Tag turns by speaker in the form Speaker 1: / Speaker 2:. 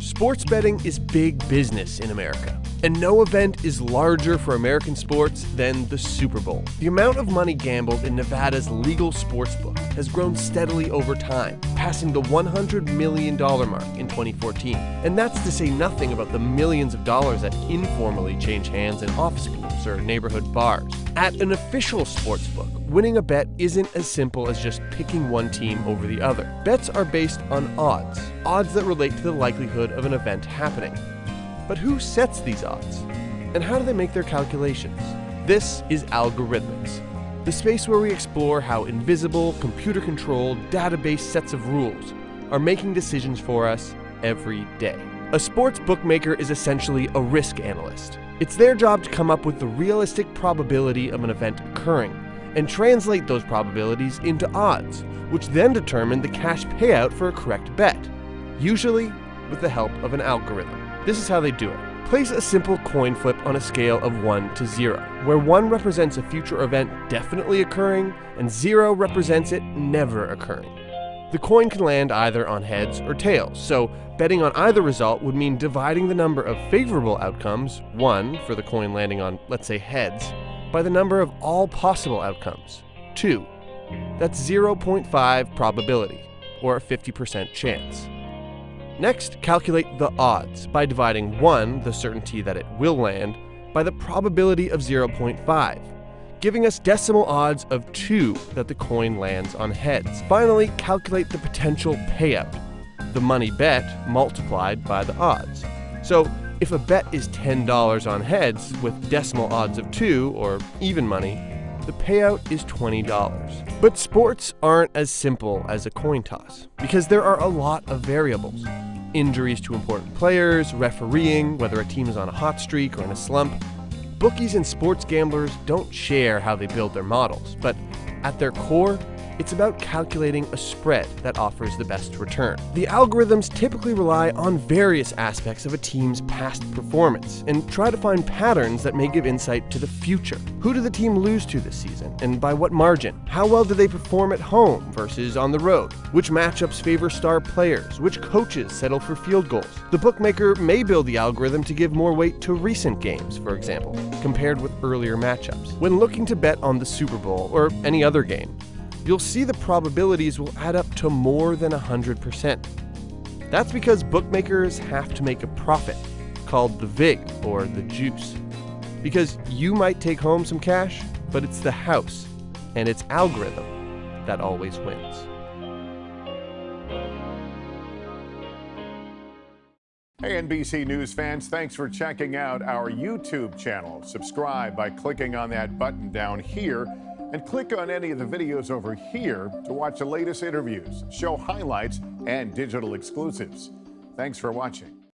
Speaker 1: Sports betting is big business in America, and no event is larger for American sports than the Super Bowl. The amount of money gambled in Nevada's legal sportsbook has grown steadily over time, passing the $100 million mark in 2014. And that's to say nothing about the millions of dollars that informally change hands in office groups or neighborhood bars. At an official sportsbook, winning a bet isn't as simple as just picking one team over the other. Bets are based on odds that relate to the likelihood of an event happening. But who sets these odds? And how do they make their calculations? This is algorithmics, the space where we explore how invisible, computer-controlled, database sets of rules are making decisions for us every day. A sports bookmaker is essentially a risk analyst. It's their job to come up with the realistic probability of an event occurring and translate those probabilities into odds, which then determine the cash payout for a correct bet, usually with the help of an algorithm. This is how they do it. Place a simple coin flip on a scale of 1 to 0, where 1 represents a future event definitely occurring and 0 represents it never occurring. The coin can land either on heads or tails, so betting on either result would mean dividing the number of favorable outcomes, 1 for the coin landing on, let's say, heads, by the number of all possible outcomes, 2. That's 0.5 probability, or a 50% chance. Next, calculate the odds by dividing 1, the certainty that it will land, by the probability of 0.5, giving us decimal odds of 2 that the coin lands on heads. Finally, calculate the potential payout, the money bet multiplied by the odds. So, if a bet is $10 on heads with decimal odds of 2, or even money, the payout is $20. But sports aren't as simple as a coin toss, because there are a lot of variables. Injuries to important players, refereeing, whether a team is on a hot streak or in a slump. Bookies and sports gamblers don't share how they build their models, but at their core, it's about calculating a spread that offers the best return. The algorithms typically rely on various aspects of a team's past performance and try to find patterns that may give insight to the future. Who did the team lose to this season, and by what margin? How well did they perform at home versus on the road? Which matchups favor star players? Which coaches settle for field goals? The bookmaker may build the algorithm to give more weight to recent games, for example, compared with earlier matchups. When looking to bet on the Super Bowl or any other game, you'll see the probabilities will add up to more than 100%. That's because bookmakers have to make a profit, called the vig, or the juice. Because you might take home some cash, but it's the house and its algorithm that always wins.
Speaker 2: Hey NBC News fans, thanks for checking out our YouTube channel. Subscribe by clicking on that button down here, and click on any of the videos over here to watch the latest interviews, show highlights, and digital exclusives. Thanks for watching.